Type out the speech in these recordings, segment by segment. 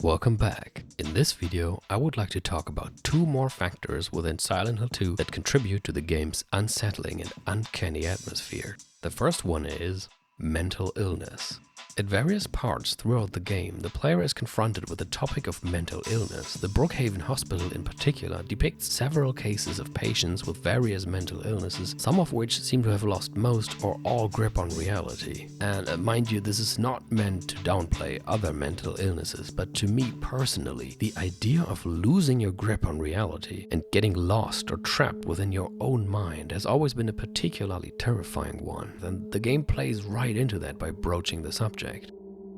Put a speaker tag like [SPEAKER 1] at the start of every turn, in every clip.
[SPEAKER 1] Welcome back. In this video, I would like to talk about two more factors within Silent Hill 2 that contribute to the game's unsettling and uncanny atmosphere. The first one is mental illness. At various parts throughout the game, the player is confronted with the topic of mental illness. The Brookhaven Hospital in particular depicts several cases of patients with various mental illnesses, some of which seem to have lost most or all grip on reality. And mind you, this is not meant to downplay other mental illnesses, but to me personally, the idea of losing your grip on reality and getting lost or trapped within your own mind has always been a particularly terrifying one, and the game plays right into that by broaching the subject.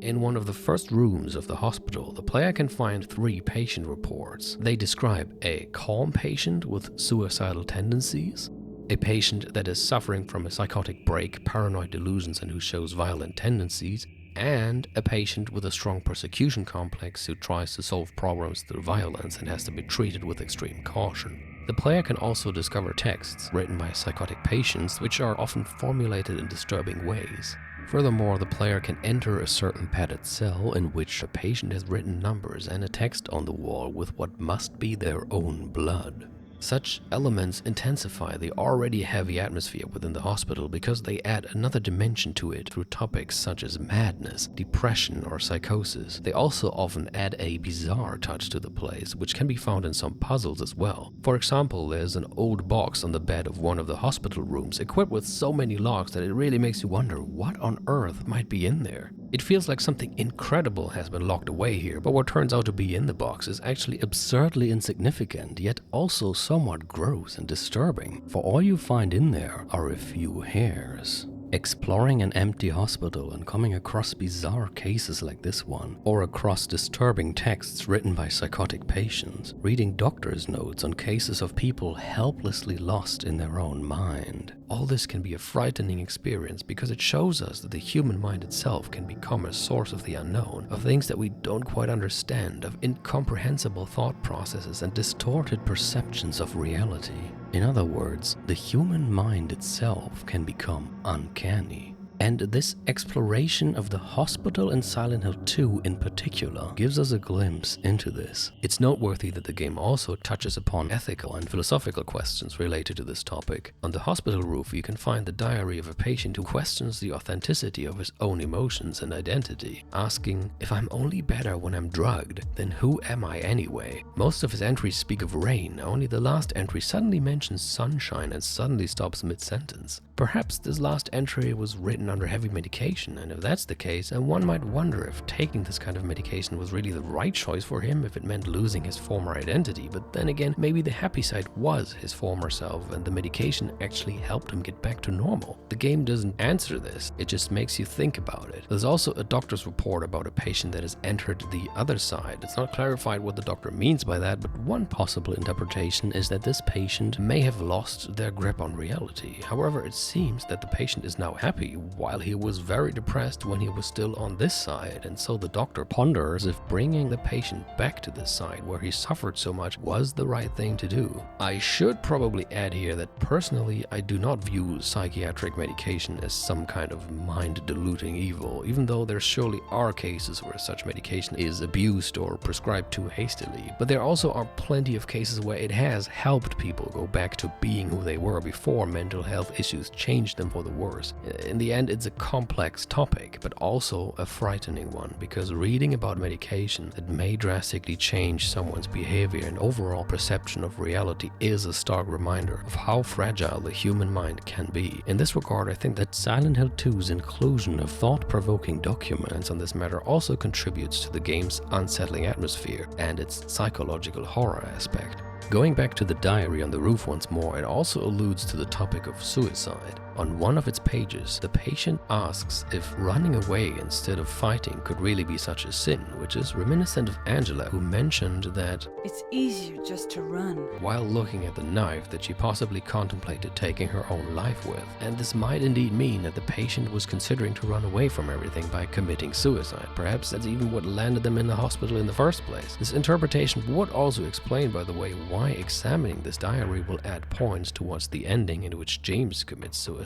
[SPEAKER 1] In one of the first rooms of the hospital, the player can find 3 patient reports. They describe a calm patient with suicidal tendencies, a patient that is suffering from a psychotic break, paranoid delusions, and who shows violent tendencies, and a patient with a strong persecution complex who tries to solve problems through violence and has to be treated with extreme caution. The player can also discover texts written by psychotic patients which are often formulated in disturbing ways. Furthermore, the player can enter a certain padded cell in which a patient has written numbers and a text on the wall with what must be their own blood. Such elements intensify the already heavy atmosphere within the hospital because they add another dimension to it through topics such as madness, depression, or psychosis. They also often add a bizarre touch to the place, which can be found in some puzzles as well. For example, there's an old box on the bed of one of the hospital rooms equipped with so many locks that it really makes you wonder what on earth might be in there. It feels like something incredible has been locked away here, but what turns out to be in the box is actually absurdly insignificant, yet also somewhat gross and disturbing, for all you find in there are a few hairs. Exploring an empty hospital and coming across bizarre cases like this one, or across disturbing texts written by psychotic patients, reading doctor's notes on cases of people helplessly lost in their own mind. All this can be a frightening experience because it shows us that the human mind itself can become a source of the unknown, of things that we don't quite understand, of incomprehensible thought processes and distorted perceptions of reality. In other words, the human mind itself can become uncanny. And this exploration of the hospital in Silent Hill 2 in particular gives us a glimpse into this. It's noteworthy that the game also touches upon ethical and philosophical questions related to this topic. On the hospital roof, you can find the diary of a patient who questions the authenticity of his own emotions and identity, asking, "If I'm only better when I'm drugged, then who am I anyway?" Most of his entries speak of rain, only the last entry suddenly mentions sunshine and suddenly stops mid-sentence. Perhaps this last entry was written under heavy medication, and if that's the case, then one might wonder if taking this kind of medication was really the right choice for him if it meant losing his former identity. But then again, maybe the happy side was his former self and the medication actually helped him get back to normal. The game doesn't answer this, it just makes you think about it. There's also a doctor's report about a patient that has entered the other side. It's not clarified what the doctor means by that, but one possible interpretation is that this patient may have lost their grip on reality. However, it seems that the patient is now happy while he was very depressed when he was still on this side, and so the doctor ponders if bringing the patient back to this side where he suffered so much was the right thing to do. I should probably add here that personally I do not view psychiatric medication as some kind of mind-diluting evil, even though there surely are cases where such medication is abused or prescribed too hastily. But there also are plenty of cases where it has helped people go back to being who they were before mental health issues changed them for the worse. In the end, it's a complex topic, but also a frightening one, because reading about medication that may drastically change someone's behavior and overall perception of reality is a stark reminder of how fragile the human mind can be. In this regard, I think that Silent Hill 2's inclusion of thought-provoking documents on this matter also contributes to the game's unsettling atmosphere and its psychological horror aspect. Going back to the diary on the roof once more, it also alludes to the topic of suicide. On one of its pages, the patient asks if running away instead of fighting could really be such a sin, which is reminiscent of Angela, who mentioned that
[SPEAKER 2] it's easier just to run
[SPEAKER 1] while looking at the knife that she possibly contemplated taking her own life with. And this might indeed mean that the patient was considering to run away from everything by committing suicide. Perhaps that's even what landed them in the hospital in the first place. This interpretation would also explain, by the way, why examining this diary will add points towards the ending in which James commits suicide.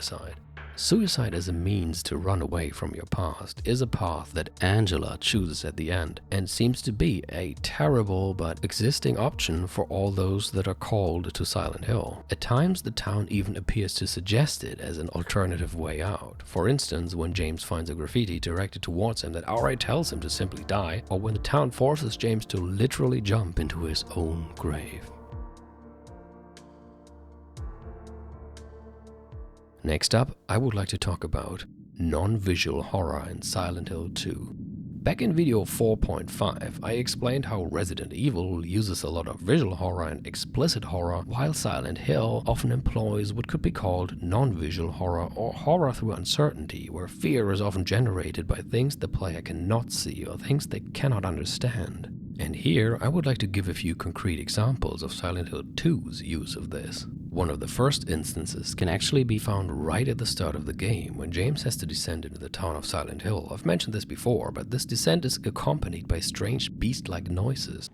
[SPEAKER 1] Suicide as a means to run away from your past is a path that Angela chooses at the end, and seems to be a terrible but existing option for all those that are called to Silent Hill. At times, the town even appears to suggest it as an alternative way out. For instance, when James finds a graffiti directed towards him that outright tells him to simply die, or when the town forces James to literally jump into his own grave. Next up, I would like to talk about non-visual horror in Silent Hill 2. Back in video 4.5, I explained how Resident Evil uses a lot of visual horror and explicit horror, while Silent Hill often employs what could be called non-visual horror or horror through uncertainty, where fear is often generated by things the player cannot see or things they cannot understand. And here, I would like to give a few concrete examples of Silent Hill 2's use of this. One of the first instances can actually be found right at the start of the game, when James has to descend into the town of Silent Hill. I've mentioned this before, but this descent is accompanied by strange beast-like noises.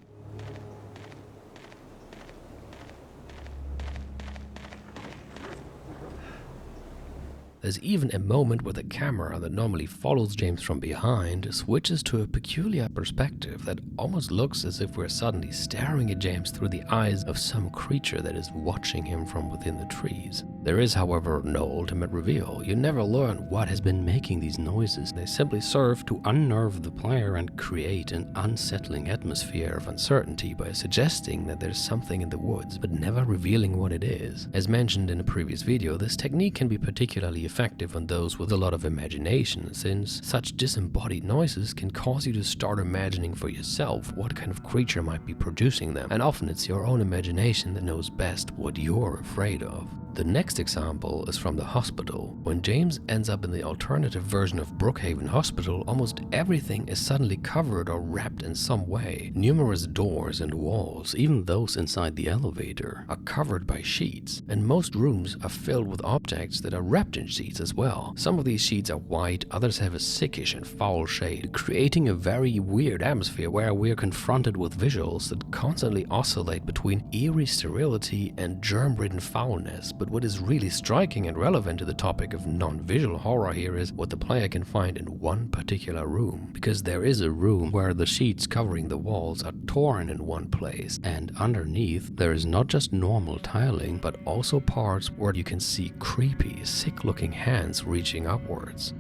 [SPEAKER 1] There's even a moment where the camera that normally follows James from behind switches to a peculiar perspective that almost looks as if we're suddenly staring at James through the eyes of some creature that is watching him from within the trees. There is, however, no ultimate reveal. You never learn what has been making these noises. They simply serve to unnerve the player and create an unsettling atmosphere of uncertainty by suggesting that there's something in the woods, but never revealing what it is. As mentioned in a previous video, this technique can be particularly effective on those with a lot of imagination, since such disembodied noises can cause you to start imagining for yourself what kind of creature might be producing them, and often it's your own imagination that knows best what you're afraid of. The next example is from the hospital. When James ends up in the alternative version of Brookhaven Hospital, almost everything is suddenly covered or wrapped in some way. Numerous doors and walls, even those inside the elevator, are covered by sheets, and most rooms are filled with objects that are wrapped in sheets as well. Some of these sheets are white, others have a sickish and foul shade, creating a very weird atmosphere where we are confronted with visuals that constantly oscillate between eerie sterility and germ-ridden foulness. But what is really striking and relevant to the topic of non-visual horror here is what the player can find in one particular room. Because there is a room where the sheets covering the walls are torn in one place, and underneath there is not just normal tiling, but also parts where you can see creepy, sick-looking hands reaching upwards.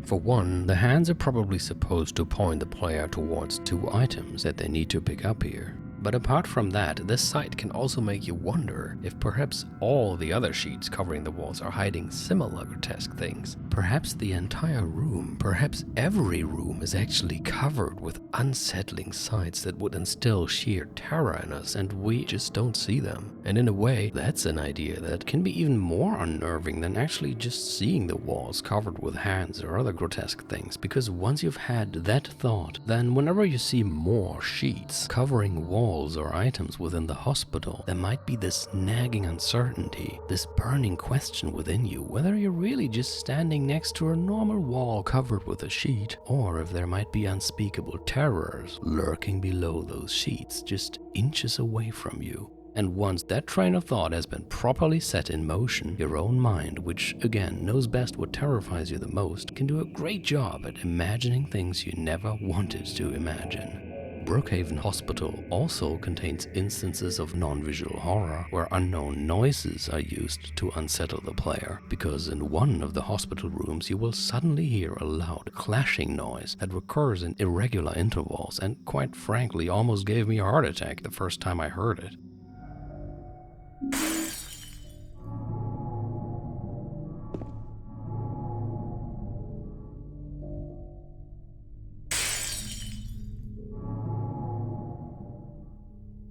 [SPEAKER 1] For one, the hands are probably supposed to point the player towards two items that they need to pick up here. But apart from that, this sight can also make you wonder if perhaps all the other sheets covering the walls are hiding similar grotesque things. Perhaps the entire room, perhaps every room is actually covered with unsettling sights that would instill sheer terror in us, and we just don't see them. And in a way, that's an idea that can be even more unnerving than actually just seeing the walls covered with hands or other grotesque things, because once you've had that thought, then whenever you see more sheets covering walls or items within the hospital, there might be this nagging uncertainty, this burning question within you, whether you're really just standing next to a normal wall covered with a sheet, or if there might be unspeakable terrors lurking below those sheets, just inches away from you. And once that train of thought has been properly set in motion, your own mind, which again knows best what terrifies you the most, can do a great job at imagining things you never wanted to imagine. Brookhaven Hospital also contains instances of non-visual horror where unknown noises are used to unsettle the player, because in one of the hospital rooms you will suddenly hear a loud clashing noise that recurs in irregular intervals and quite frankly almost gave me a heart attack the first time I heard it.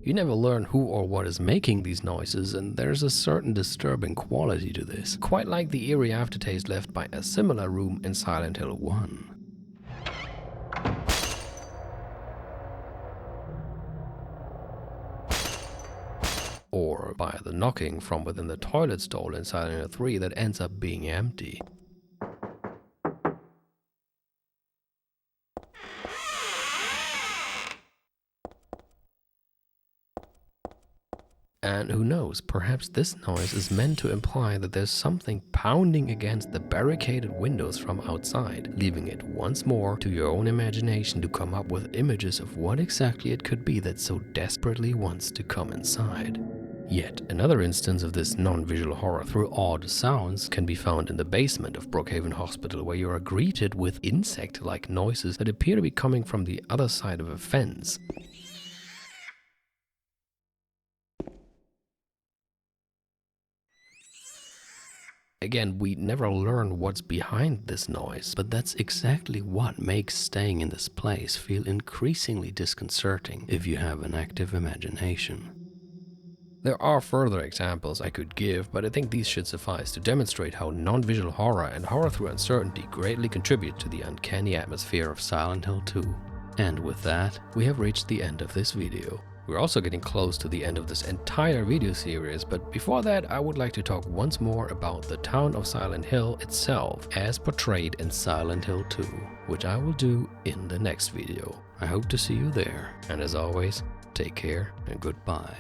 [SPEAKER 1] You never learn who or what is making these noises, and there's a certain disturbing quality to this, quite like the eerie aftertaste left by a similar room in Silent Hill 1. Or by the knocking from within the toilet stall in Silent Hill 3 that ends up being empty. And who knows, perhaps this noise is meant to imply that there's something pounding against the barricaded windows from outside, leaving it once more to your own imagination to come up with images of what exactly it could be that so desperately wants to come inside. Yet another instance of this non-visual horror through odd sounds can be found in the basement of Brookhaven Hospital, where you are greeted with insect-like noises that appear to be coming from the other side of a fence. Again, we never learn what's behind this noise, but that's exactly what makes staying in this place feel increasingly disconcerting if you have an active imagination. There are further examples I could give, but I think these should suffice to demonstrate how non-visual horror and horror through uncertainty greatly contribute to the uncanny atmosphere of Silent Hill 2. And with that, we have reached the end of this video. We're also getting close to the end of this entire video series, but before that I would like to talk once more about the town of Silent Hill itself as portrayed in Silent Hill 2, which I will do in the next video. I hope to see you there, and as always, take care and goodbye.